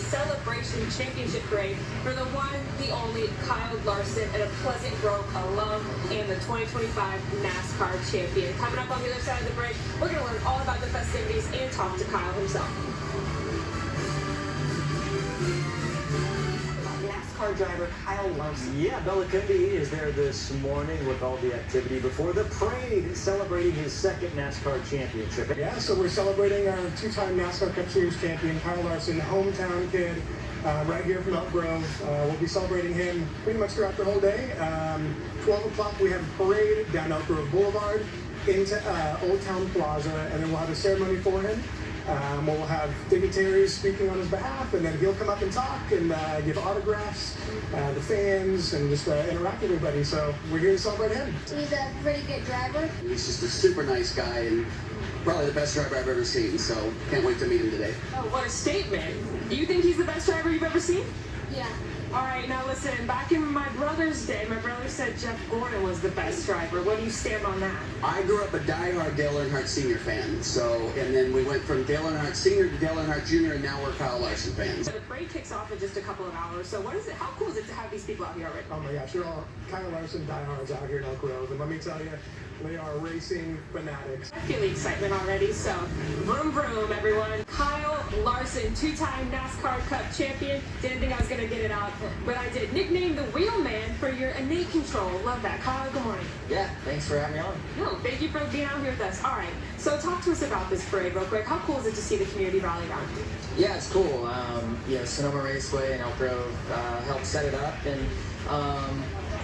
celebration championship parade for the one, the only Kyle Larson, and a Pleasant Grove alum and the 2025 NASCAR champion. Coming up on the other side of the break, we're going to learn all about the festivities and talk to Kyle himself. NASCAR driver Kyle Larson. Yeah, Belacundi is there this morning with all the activity before the parade, celebrating his second NASCAR championship. Yeah, so we're celebrating our two-time NASCAR Cup Series champion, Kyle Larson, hometown kid, right here from Elk Grove. We'll be celebrating him pretty much throughout the whole day. 12 o'clock, we have a parade down Elk Grove Boulevard into Old Town Plaza, and then we'll have a ceremony for him. We'll have dignitaries speaking on his behalf, and then he'll come up and talk and give autographs to the fans and just interact with everybody. So we're here to celebrate him. He's a pretty good driver. He's just a super nice guy and probably the best driver I've ever seen, so can't wait to meet him today. Oh, what a statement. You think he's the best driver you've ever seen? Yeah. All right, now listen, back in my brother's day, my brother said Jeff Gordon was the best driver. What do you stand on that? I grew up a diehard Dale Earnhardt Sr. fan, and then we went from Dale Earnhardt Sr. to Dale Earnhardt Jr., and now we're Kyle Larson fans. The parade kicks off in just a couple of hours, so how cool is it to have these people out here already? Oh my gosh, you're all Kyle Larson diehards out here in Elk Grove, and let me tell you, they are racing fanatics. I feel the excitement already, so vroom vroom, everyone. Kyle Larson, two-time NASCAR Cup champion. Didn't think I was going to get it out, but I did. Nicknamed the Wheelman for your innate control. Love that. Kyle, good morning. Yeah, thanks for having me on. No, thank you for being out here with us. All right, so talk to us about this parade real quick. How cool is it to see the community rally around you? Yeah, it's cool. Sonoma Raceway and Elk Grove helped set it up, and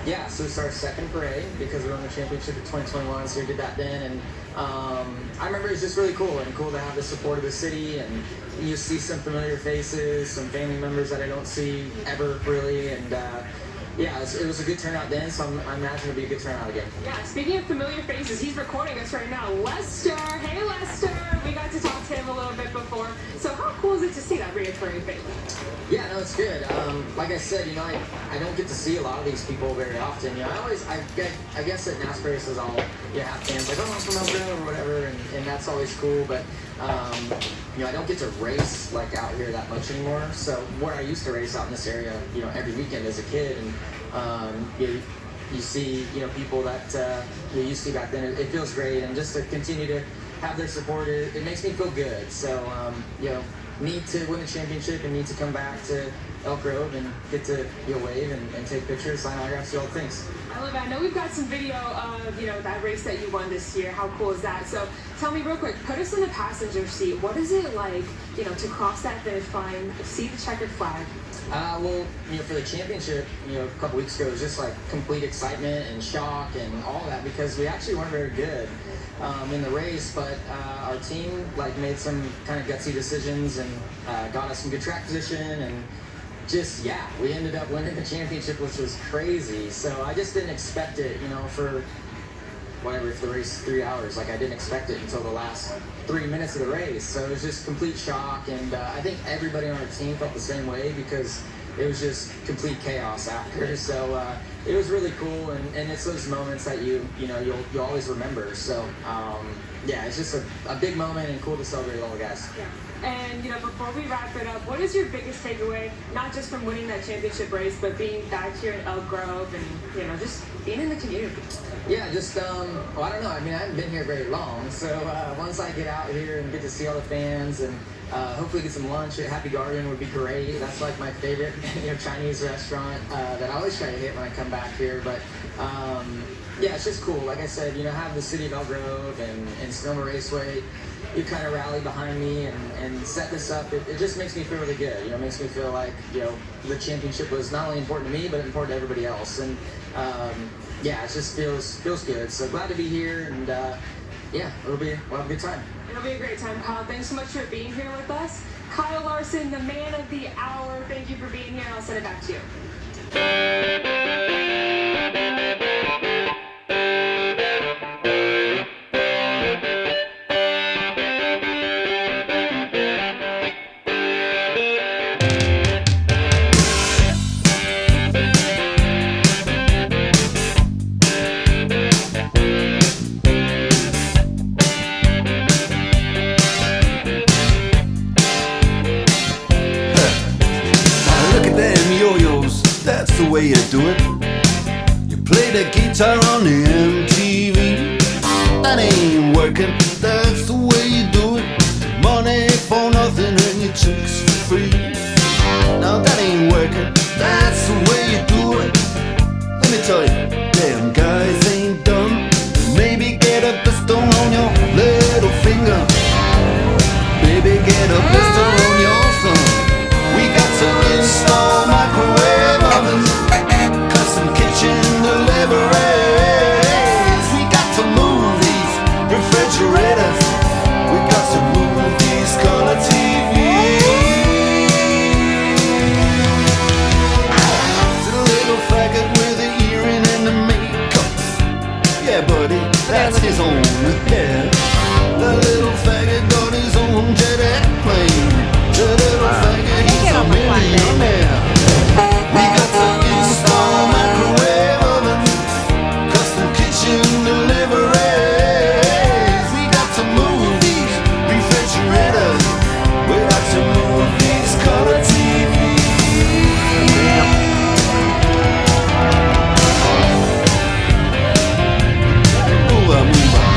yeah, so it's our second parade because we won the championship in 2021, so we did that then, and I remember it was just really cool to have the support of the city, and you see some familiar faces, some family members that I don't see ever really, and yeah, it was a good turnout then, so I imagine it'll be a good turnout again. Yeah, speaking of familiar faces, he's recording us right now. Lester, hey Lester! We got to talk to him a little bit before. So how cool is it to see that reoccurring face? Yeah, no, it's good. Like I said, I don't get to see a lot of these people very often. I guess at NASCAR races I'll have fans like, oh, I'm from Elk Grove or whatever, and that's always cool, but I don't get to race like out here that much anymore. So where I used to race out in this area, every weekend as a kid, and you see, people that you used to back then. It feels great, and just to continue to have their support, it makes me feel good. So need to win a championship and need to come back to Elk Grove and get to wave and take pictures, sign autographs, do all the things. I love it. I know we've got some video of that race that you won this year. How cool is that? So tell me real quick, put us in the passenger seat. What is it like, to cross that finish line, see the checkered flag? Well, for the championship, a couple weeks ago, it was just like complete excitement and shock and all that because we actually weren't very good in the race, but our team made some kind of gutsy decisions and got us some good track position, and just, yeah, we ended up winning the championship, which was crazy. So I just didn't expect it, for whatever, if the race is 3 hours, I didn't expect it until the last 3 minutes of the race. So it was just complete shock, and I think everybody on our team felt the same way because it was just complete chaos after. So it was really cool, and it's those moments that you'll always remember. So yeah, it's just a big moment and cool to celebrate all the guys. Yeah. And before we wrap it up, what is your biggest takeaway, not just from winning that championship race, but being back here in Elk Grove and just being in the community? Yeah, just I don't know. I haven't been here very long, so once I get out here and get to see all the fans and hopefully get some lunch at Happy Garden would be great. That's my favorite Chinese restaurant that I always try to hit when I come back here. But yeah, it's just cool. Like I said, have the city of Elk Grove and Sonoma Raceway. You kind of rally behind me and set this up. It just makes me feel really good. It makes me feel like the championship was not only important to me but important to everybody else. And yeah, it just feels good. So glad to be here, and yeah, we'll have a good time. It'll be a great time, Kyle. Thanks so much for being here with us. Kyle Larson, the man of the hour. Thank you for being here. I'll send it back to you. way you do it. You play the guitar on the MTV. That ain't working, that's the way you do it. Money for nothing and your chicks for free. Now that ain't working, that's the way you do it. Let me tell you, damn guys ain't dumb. Maybe get a pistol on your little finger. Baby, get a pistol on your thumb. We got to install microwave ovens, custom kitchen deliveries. We got to move these refrigerators. We got to move these color TVs. It's a little faggot with the earring and the makeup. Yeah, buddy, that's his own repair. The little faggot got his own jet airplane. The little faggot, he's a millionaire. We got to install microwave ovens, custom kitchen deliveries. We got to move these refrigerators. We got to move these color TVs. Move on, move on.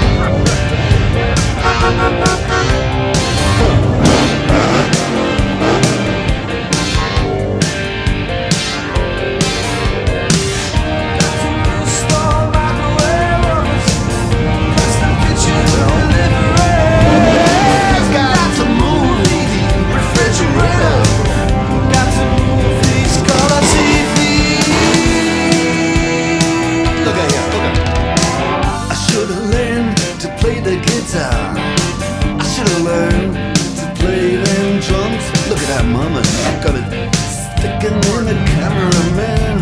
Mama, got it sticking in the cameraman.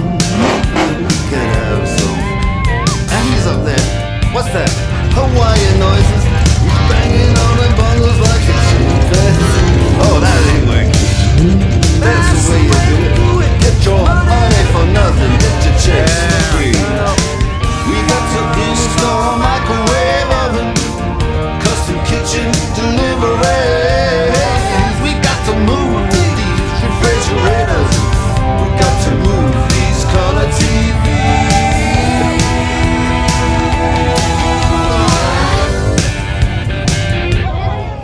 Get out, so. And he's up there. What's that? Hawaiian noises. He's banging on the bongos like a chimpanzee. Oh, that ain't working. That's the way you do it. Get your money for nothing. Get your checks for free. We got to install microwave oven, custom kitchen delivery. We got to move refrigerators. We got to move these color TVs.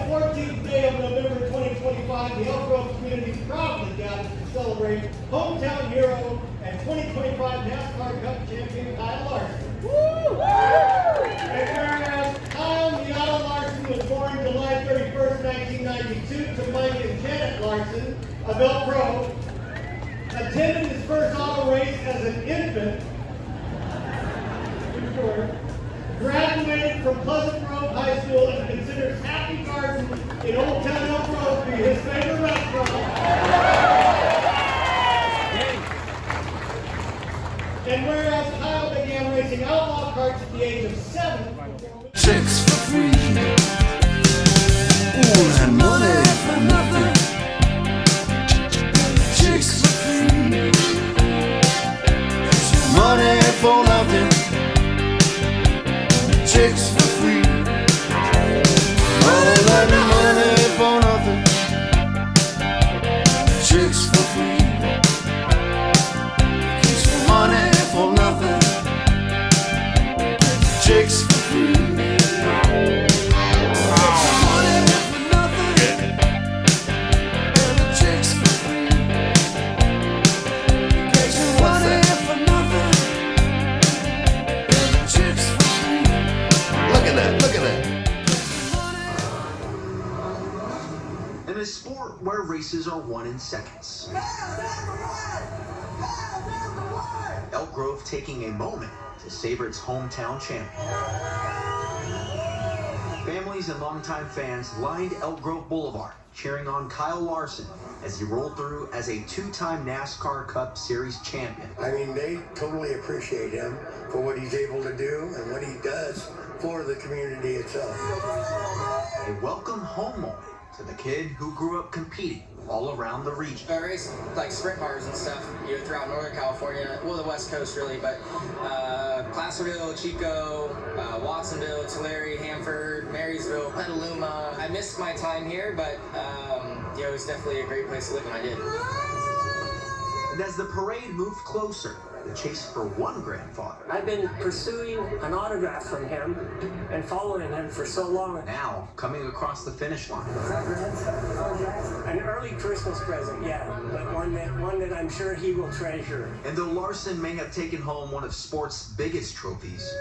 14th day of November 2025, the Elk Grove community proudly gathers to celebrate hometown hero and 2025 NASCAR Cup champion Kyle Larson. And whereas Kyle Miata Larson was born July 31st, 1992 to Mike and Janet Larson of Elk Grove, attended his first auto race as an infant, graduated from Pleasant Grove High School and considers Happy Garden in Old Town Elk Grove to be his favorite restaurant. And whereas Kyle began racing outlaw karts at the age of 7, Chicks for free. Ooh, and money for nothing. Chicks for free. Money for nothing. Chicks for free. All that money for nothing. Chicks for free. Money for nothing. Chicks for free. Money for nothing. And the chicks for free. Money for nothing. And the chicks for free. Look at that, look at that. In a sport where races are won in seconds, Elk Grove taking a moment to savor its hometown champion. Families and longtime fans lined Elk Grove Boulevard, cheering on Kyle Larson as he rolled through as a two-time NASCAR Cup Series champion. I mean, they totally appreciate him for what he's able to do and what he does for the community itself. A welcome home moment to the kid who grew up competing all around the region. I race like sprint cars and stuff, throughout Northern California, well, the West Coast really, but Placerville, Chico, Watsonville, Tulare, Hanford, Marysville, Petaluma. I missed my time here, but it was definitely a great place to live, and I did. And as the parade moved closer, the chase for one grandfather. I've been pursuing an autograph from him and following him for so long. Now coming across the finish line. An early Christmas present, yeah, but one that I'm sure he will treasure. And though Larson may have taken home one of sport's biggest trophies,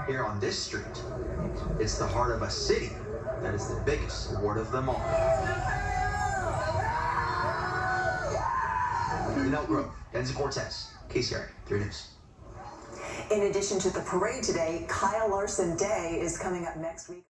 here on this street, it's the heart of a city that is the biggest award of them all. In Elk Grove, Denzel Cortez, KCRA 3 News. In addition to the parade today, Kyle Larson Day is coming up next week.